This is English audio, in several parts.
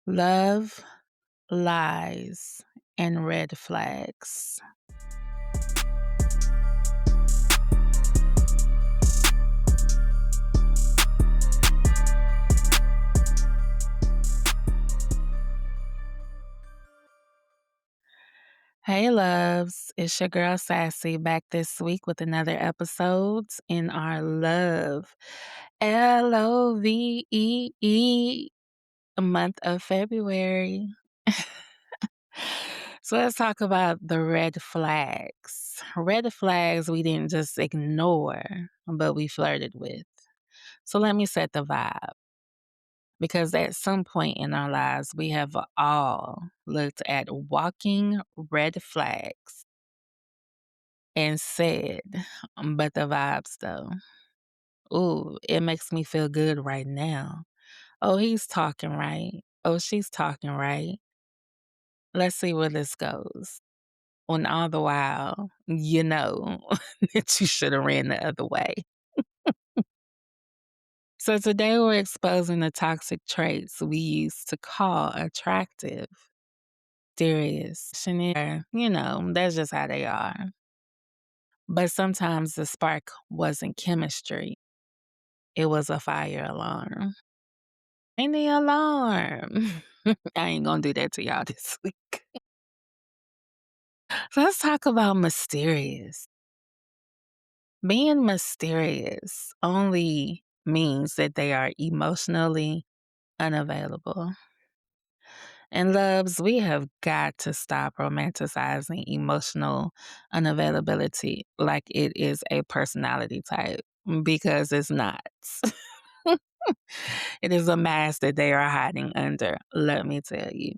Love, lies, and red flags. Hey, loves. It's your girl Sassy back this week with another episode in our LOVEE month of February. So let's talk about the red flags. Red flags we didn't just ignore, but we flirted with. So let me set the vibe. Because at some point in our lives, we have all looked at walking red flags and said, but the vibes though. Ooh, it makes me feel good right now. Oh, he's talking right. Oh, she's talking right. Let's see where this goes. When all the while, you know that you should have ran the other way. So today we're exposing the toxic traits we used to call attractive. Serious. That's just how they are. But sometimes the spark wasn't chemistry, it was a fire alarm. Ring the alarm. I ain't gonna do that to y'all this week. So let's talk about mysterious. Being mysterious only means that they are emotionally unavailable. And loves, we have got to stop romanticizing emotional unavailability like it is a personality type because it's not. It is a mask that they are hiding under, let me tell you.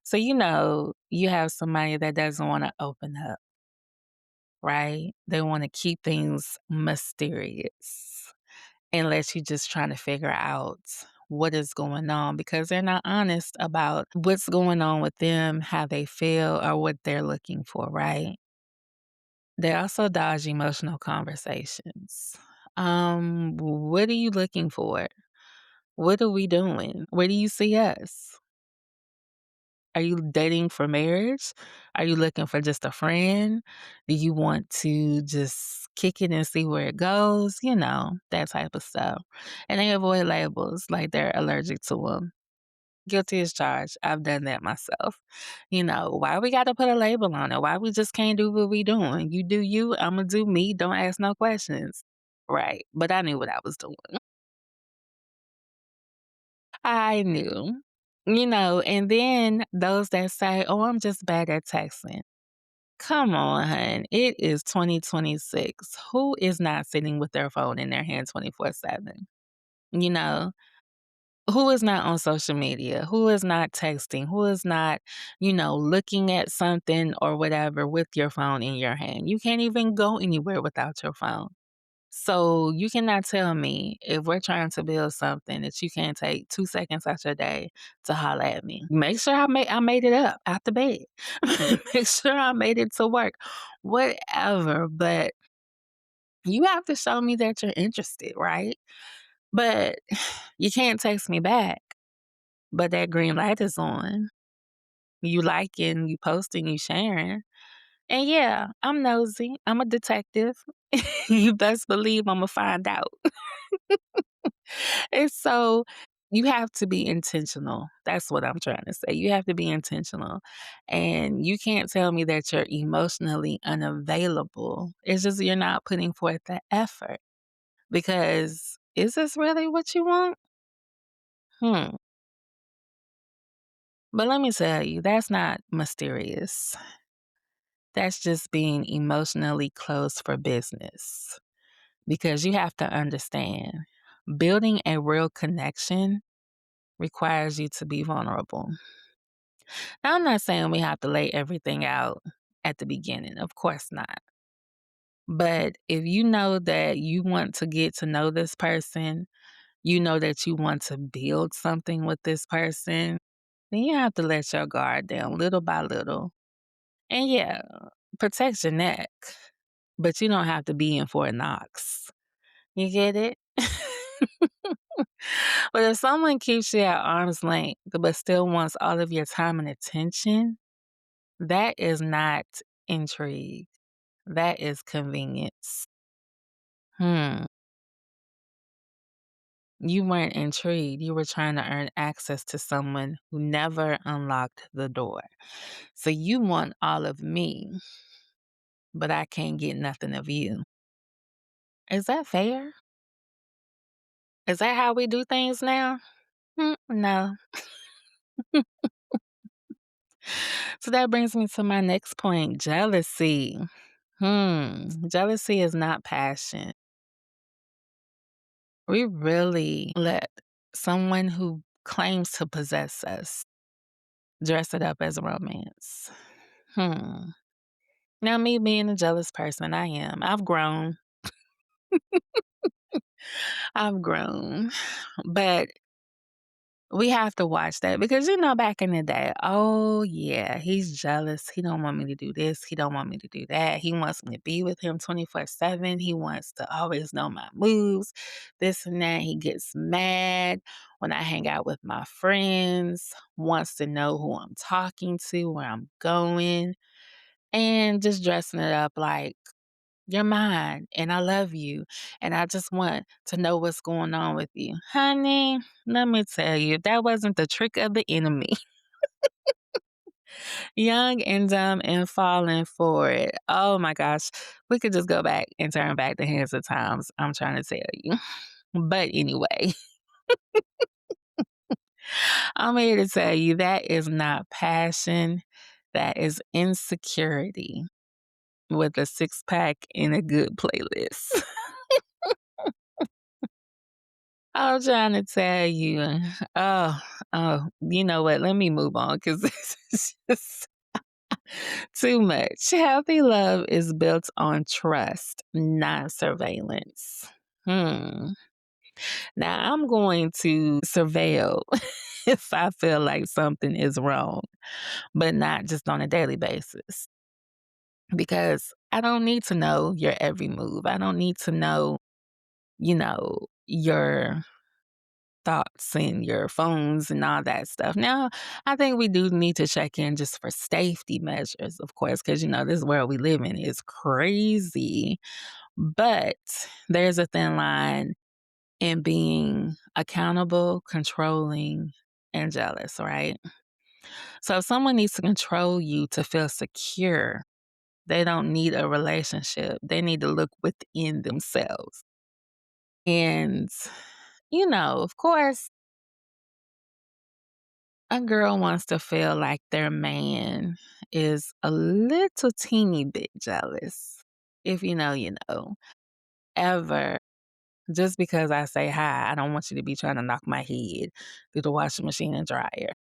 So, you have somebody that doesn't want to open up, right? They want to keep things mysterious unless you're just trying to figure out what is going on because they're not honest about what's going on with them, how they feel, or what they're looking for, right? They also dodge emotional conversations. What are you looking for? What are we doing? Where do you see us? Are you dating for marriage? Are you looking for just a friend? Do you want to just kick it and see where it goes? That type of stuff. And they avoid labels like they're allergic to them. Guilty as charged. I've done that myself. Why we got to put a label on it? Why we just can't do what we doing? You do you, I'm going to do me. Don't ask no questions. Right. But I knew what I was doing. I knew. And then those that say, oh, I'm just bad at texting. Come on, hun. It is 2026. Who is not sitting with their phone in their hand 24/7? You know, who is not on social media? Who is not texting? Who is not, looking at something or whatever with your phone in your hand? You can't even go anywhere without your phone. So you cannot tell me if we're trying to build something that you can't take 2 seconds out your day to holler at me. Make sure I made it up out the bed. Make sure I made it to work. Whatever. But you have to show me that you're interested, right? But you can't text me back. But that green light is on. You liking, you posting, you sharing. And yeah, I'm nosy. I'm a detective. You best believe I'm gonna find out. And so you have to be intentional. That's what I'm trying to say. You have to be intentional. And you can't tell me that you're emotionally unavailable. It's just you're not putting forth the effort. Because is this really what you want? Hmm. But let me tell you, that's not mysterious. That's just being emotionally close for business. Because you have to understand, building a real connection requires you to be vulnerable. Now, I'm not saying we have to lay everything out at the beginning. Of course not. But if you know that you want to get to know this person, you know that you want to build something with this person, then you have to let your guard down little by little. And yeah, protect your neck, but you don't have to be in Fort Knox. You get it? But if someone keeps you at arm's length, but still wants all of your time and attention, that is not intrigue. That is convenience. Hmm. You weren't intrigued. You were trying to earn access to someone who never unlocked the door. So you want all of me, but I can't get nothing of you. Is that fair? Is that how we do things now? No. So that brings me to my next point, jealousy. Jealousy is not passion. We really let someone who claims to possess us dress it up as a romance. Hmm. Now, me being a jealous person, I am. I've grown. I've grown. But we have to watch that because back in the day, oh yeah, he's jealous. He don't want me to do this. He don't want me to do that. He wants me to be with him 24/7. He wants to always know my moves, this and that. He gets mad when I hang out with my friends, wants to know who I'm talking to, where I'm going, and just dressing it up like you're mine and I love you and I just want to know what's going on with you. Honey, let me tell you, if that wasn't the trick of the enemy, young and dumb and falling for it. Oh my gosh, we could just go back and turn back the hands of times. I'm trying to tell you. But anyway, I'm here to tell you that is not passion, that is insecurity with a six pack and a good playlist. I'm trying to tell you. Oh, oh, you know what? Let me move on because this is just too much. Healthy love is built on trust, not surveillance. Hmm. Now I'm going to surveil if I feel like something is wrong, but not just on a daily basis because I don't need to know your every move. I don't need to know, your thoughts and your phones and all that stuff. Now, I think we do need to check in just for safety measures, of course, because this world we live in is crazy. But there's a thin line in being accountable, controlling, and jealous, right? So if someone needs to control you to feel secure, they don't need a relationship. They need to look within themselves. And, of course, a girl wants to feel like their man is a little teeny bit jealous. If you know, you know. Ever. Just because I say hi, I don't want you to be trying to knock my head through the washing machine and dryer.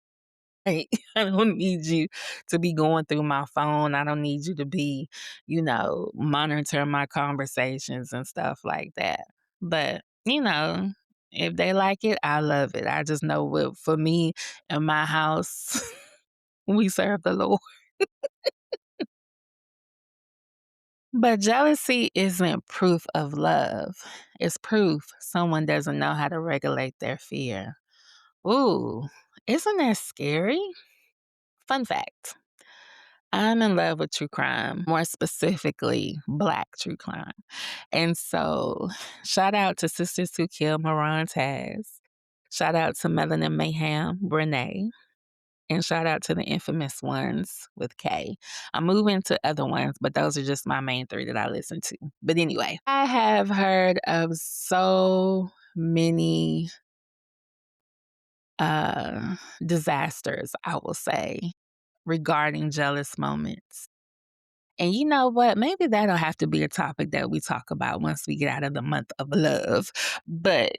Hey, I don't need you to be going through my phone. I don't need you to be, monitoring my conversations and stuff like that. But, if they like it, I love it. I just know for me in my house, we serve the Lord. But jealousy isn't proof of love. It's proof someone doesn't know how to regulate their fear. Ooh, isn't that scary? Fun fact. I'm in love with true crime, more specifically, Black true crime. And so, shout out to Sisters Who Kill Moran Taz. Shout out to Melanin Mayhem, Brene. And shout out to the infamous ones with K. I'm moving to other ones, but those are just my main three that I listen to. But anyway, I have heard of so many disasters, I will say, regarding jealous moments. And you know what? Maybe that'll have to be a topic that we talk about once we get out of the month of love. But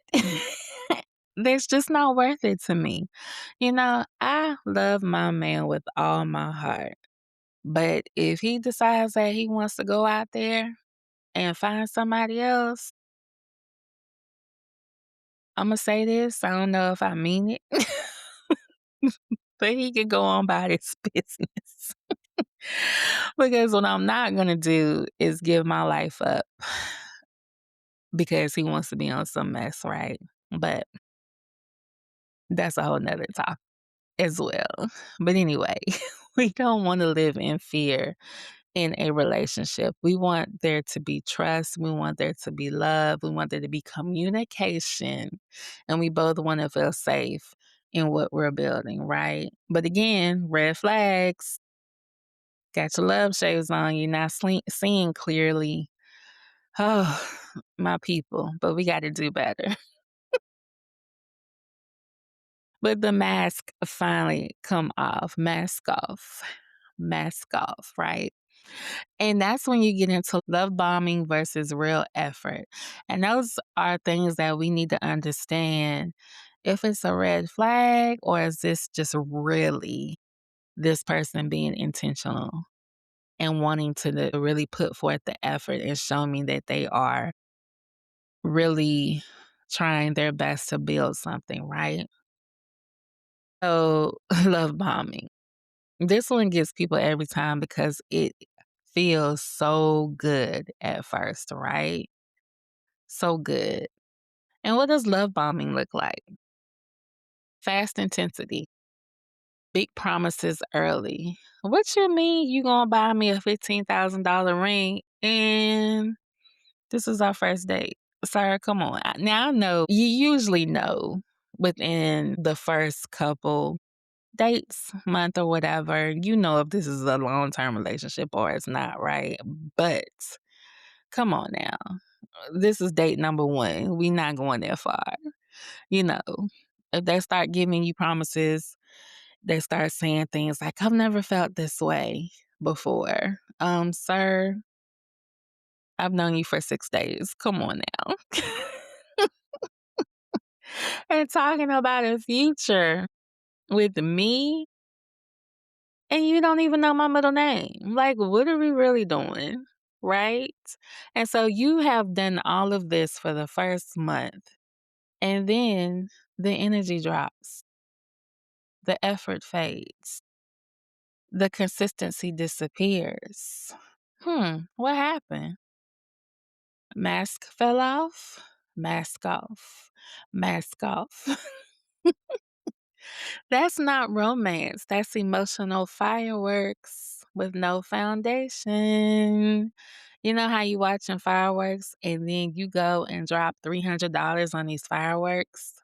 it's just not worth it to me. I love my man with all my heart. But if he decides that he wants to go out there and find somebody else, I'm going to say this. I don't know if I mean it, but he can go on about his business. Because what I'm not going to do is give my life up because he wants to be on some mess, right? But that's a whole nother talk as well. But anyway, we don't want to live in fear in a relationship. We want there to be trust. We want there to be love. We want there to be communication. And we both want to feel safe in what we're building, right? But again, red flags. Got your love shades on. You're not seeing clearly. Oh, my people. But we got to do better. But the mask finally come off. Mask off, right? And that's when you get into love bombing versus real effort. And those are things that we need to understand if it's a red flag or is this just really this person being intentional and wanting to really put forth the effort and show me that they are really trying their best to build something, right? So, love bombing. This one gets people every time because it feels so good at first, right? So good. And what does love bombing look like? Fast intensity, big promises early. What you mean you gonna buy me a $15,000 ring and this is our first date? Sir, come on. Now I know you usually know within the first couple dates, month or whatever, you know if this is a long term relationship or it's not, right? But come on now. This is date number one. We not going that far. You know, if they start giving you promises, they start saying things like, I've never felt this way before. Sir, I've known you for 6 days. Come on now. And talking about a future with me and you don't even know my middle name. Like, what are we really doing? Right? And so you have done all of this for the first month, and then the energy drops, the effort fades, the consistency disappears. What happened? Mask fell off, mask off, mask off. That's not romance. That's emotional fireworks with no foundation. You know how you watching fireworks and then you go and drop $300 on these fireworks,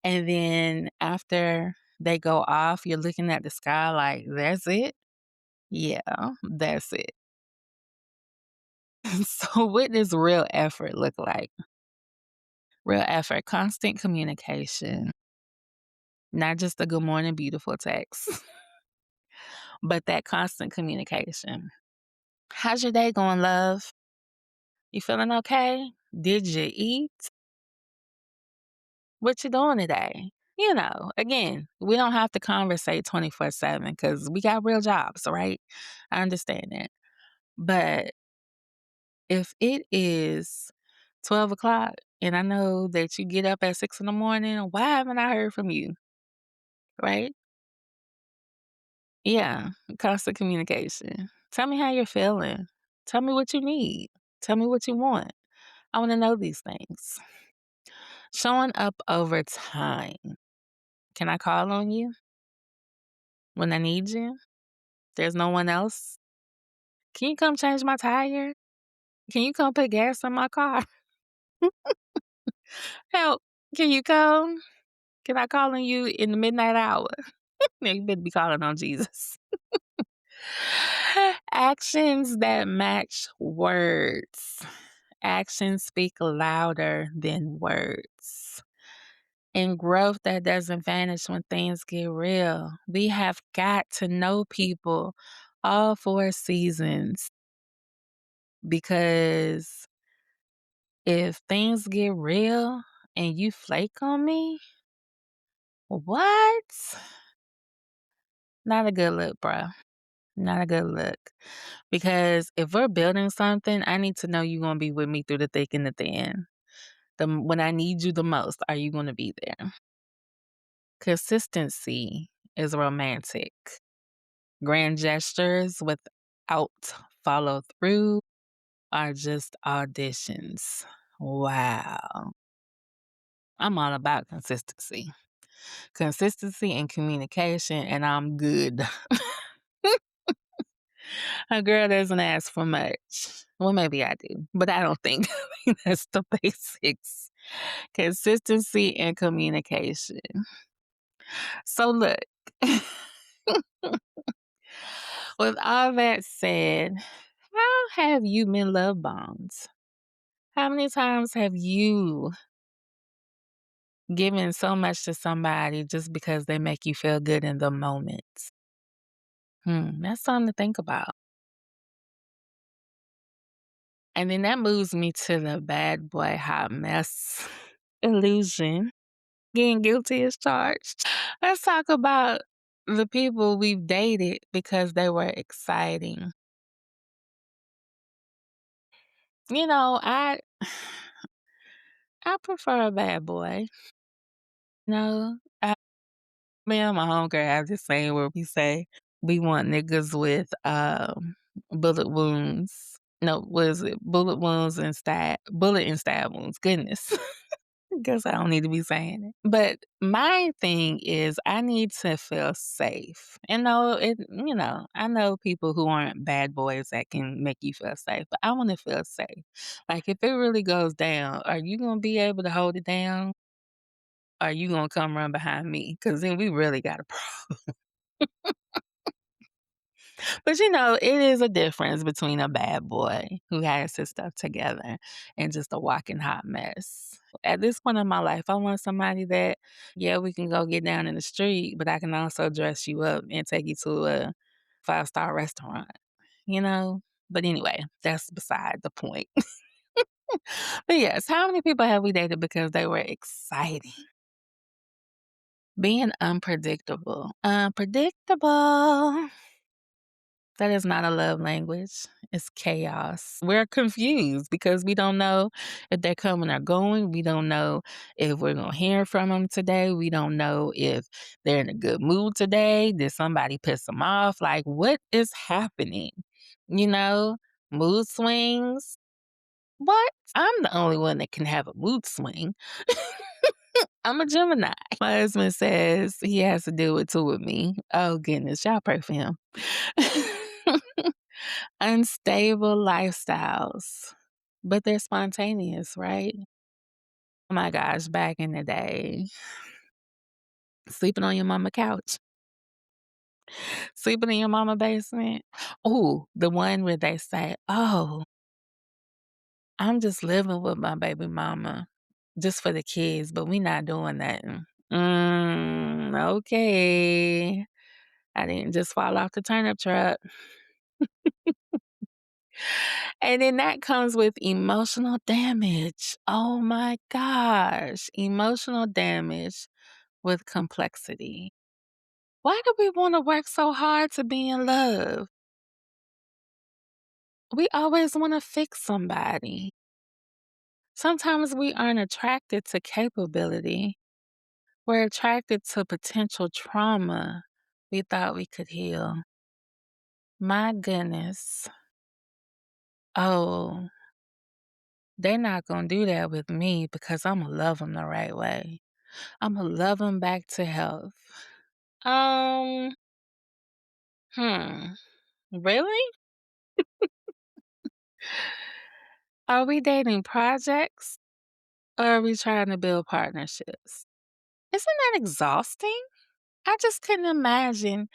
and then after they go off, you're looking at the sky like, "That's it?" Yeah, that's it. So what does real effort look like? Real effort, constant communication, not just a good morning beautiful text, but that constant communication. How's your day going, love? You feeling okay? Did you eat? What you doing today? You know, again, we don't have to conversate 24/7 because we got real jobs, right? I understand that. But if it is 12 o'clock and I know that you get up at 6 in the morning, why haven't I heard from you? Right? Yeah, constant communication. Tell me how you're feeling. Tell me what you need. Tell me what you want. I want to know these things. Showing up over time. Can I call on you when I need you? There's no one else. Can you come change my tire? Can you come put gas in my car? Help. Can you come? Can I call on you in the midnight hour? No, you better be calling on Jesus. Actions that match words. Actions speak louder than words. And growth that doesn't vanish when things get real. We have got to know people all 4 seasons because if things get real and you flake on me, what? Not a good look, bruh. Not a good look. Because if we're building something, I need to know you're going to be with me through the thick and the thin. When I need you the most, are you going to be there? Consistency is romantic. Grand gestures without follow through are just auditions. Wow. I'm all about consistency. Consistency and communication, and I'm good. A girl doesn't ask for much. Well, maybe I do, but I don't think that's the basics. Consistency and communication. So, look, with all that said, how have you been love bombed? How many times have you given so much to somebody just because they make you feel good in the moment? That's something to think about. And then that moves me to the bad boy hot mess illusion. Getting guilty as charged. Let's talk about the people we've dated because they were exciting. You know, I prefer a bad boy. No, me and my homegirl have this saying where we say we want niggas with bullet wounds. No, what is it? Bullet and stab wounds. Goodness. Guess I don't need to be saying it. But my thing is I need to feel safe. And no, I know people who aren't bad boys that can make you feel safe, but I want to feel safe. Like if it really goes down, are you gonna be able to hold it down? Are you gonna come run behind me? Cause then we really got a problem. But it is a difference between a bad boy who has his stuff together and just a walking hot mess. At this point in my life, I want somebody that, yeah, we can go get down in the street, but I can also dress you up and take you to a five-star restaurant, you know? But anyway, that's beside the point. But yes, how many people have we dated because they were exciting? Being unpredictable. Unpredictable. That is not a love language. It's chaos. We're confused because we don't know if they're coming or going. We don't know if we're going to hear from them today. We don't know if they're in a good mood today. Did somebody piss them off? Like, what is happening? You know, mood swings. What? I'm the only one that can have a mood swing. I'm a Gemini. My husband says he has to deal with two of me. Oh, goodness. Y'all pray for him. Unstable lifestyles, but they're spontaneous, right? Oh my gosh, back in the day, sleeping on your mama couch, sleeping in your mama basement. Oh, the one where they say, "Oh, I'm just living with my baby mama just for the kids, but we not doing that." Okay. I didn't just fall off the turnip truck. And then that comes with emotional damage. Oh my gosh. Emotional damage with complexity. Why do we want to work so hard to be in love? We always want to fix somebody. Sometimes we aren't attracted to capability. We're attracted to potential trauma we thought we could heal. My goodness. Oh, they're not going to do that with me because I'm going to love them the right way. Imma love him back to health. Um, hmm, really? Are we dating projects or are we trying to build partnerships? Isn't that exhausting? I just couldn't imagine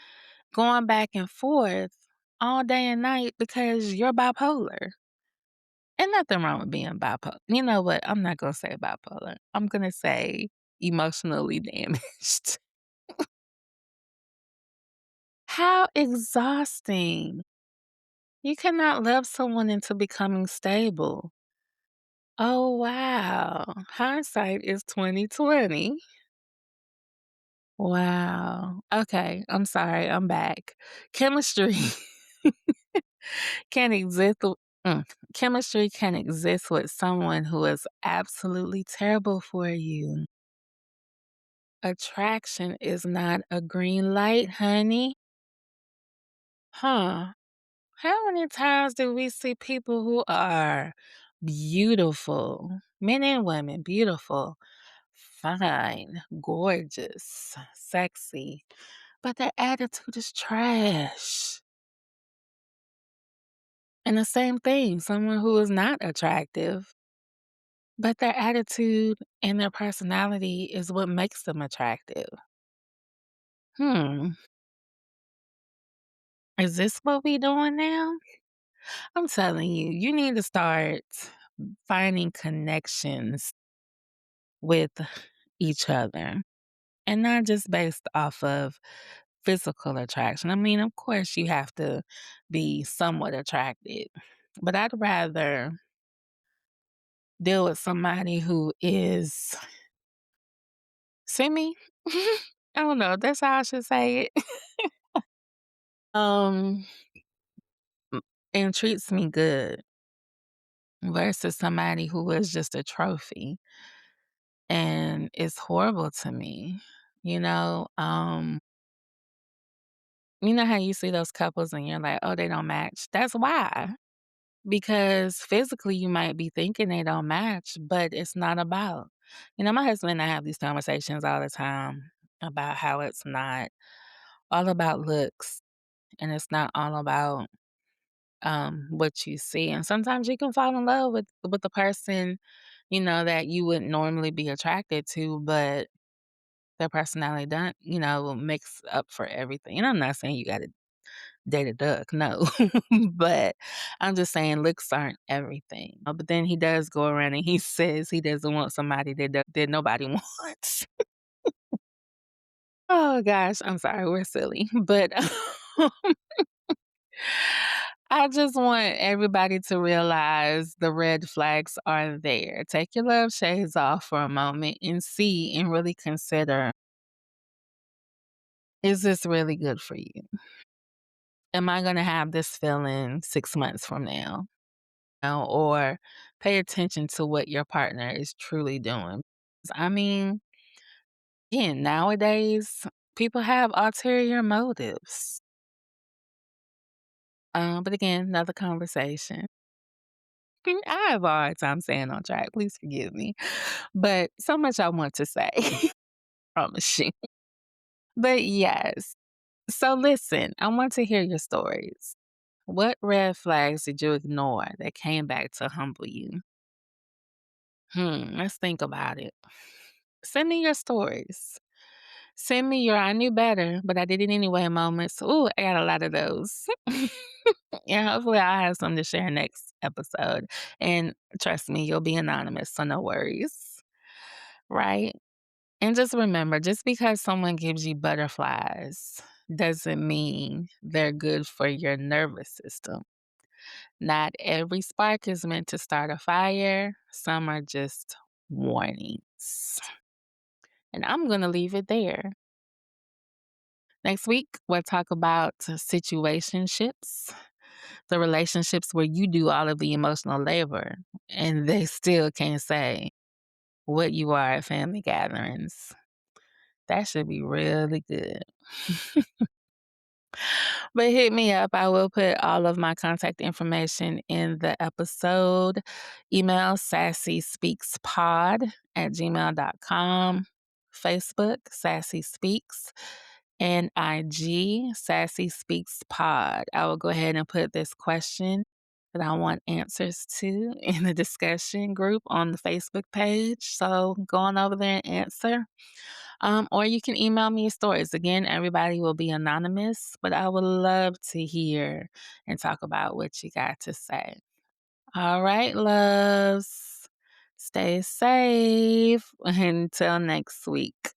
going back and forth all day and night because you're bipolar. And nothing wrong with being bipolar. You know what? I'm not gonna say bipolar. I'm gonna say emotionally damaged. How exhausting. You cannot love someone into becoming stable. Oh, wow. Hindsight is 2020. Wow. Okay, I'm sorry, I'm back. Chemistry can exist w chemistry can exist with someone who is absolutely terrible for you. Attraction is not a green light, honey. Huh. How many times do we see people who are beautiful, men and women, beautiful, fine, gorgeous, sexy, but their attitude is trash. And the same thing, someone who is not attractive, but their attitude and their personality is what makes them attractive. Hmm, is this what we doing now? I'm telling you, you need to start finding connections with each other and not just based off of physical attraction. I mean, of course, you have to be somewhat attracted, but I'd rather deal with somebody who is semi. I don't know. That's how I should say it. um, and treats me good versus somebody who is just a trophy and is horrible to me. You know, you know how you see those couples and you're like, oh, they don't match. That's why. Because physically you might be thinking they don't match, but it's not about. My husband and I have these conversations all the time about how it's not all about looks and it's not all about what you see. And sometimes you can fall in love with the person, that you wouldn't normally be attracted to, but their personality don't, makes up for everything. And I'm not saying you gotta date a duck, no. But I'm just saying looks aren't everything. But then he does go around and he says he doesn't want somebody that nobody wants. Oh gosh, I'm sorry, we're silly. But I just want everybody to realize the red flags are there. Take your love shades off for a moment and see and really consider, is this really good for you? Am I going to have this feeling 6 months from now? Or pay attention to what your partner is truly doing. I mean, again, nowadays, people have ulterior motives. But again, another conversation. I have a hard time saying on track. Please forgive me. But so much I want to say. Promise you. But yes. So listen, I want to hear your stories. What red flags did you ignore that came back to humble you? Let's think about it. Send me your stories. Send me your I knew better, but I did it anyway moments. Ooh, I got a lot of those. And hopefully I'll have something to share next episode. And trust me, you'll be anonymous, so no worries. Right? And just remember, just because someone gives you butterflies doesn't mean they're good for your nervous system. Not every spark is meant to start a fire. Some are just warnings. And I'm going to leave it there. Next week, we'll talk about situationships, the relationships where you do all of the emotional labor and they still can't say what you are at family gatherings. That should be really good. But hit me up. I will put all of my contact information in the episode. Email sassyspeakspod at gmail.com. Facebook, Sassy Speaks, and IG, Sassy Speaks Pod. I will go ahead and put this question that I want answers to in the discussion group on the Facebook page. So go on over there and answer. Or you can email me your stories. Again, everybody will be anonymous, but I would love to hear and talk about what you got to say. All right, loves. Stay safe until next week.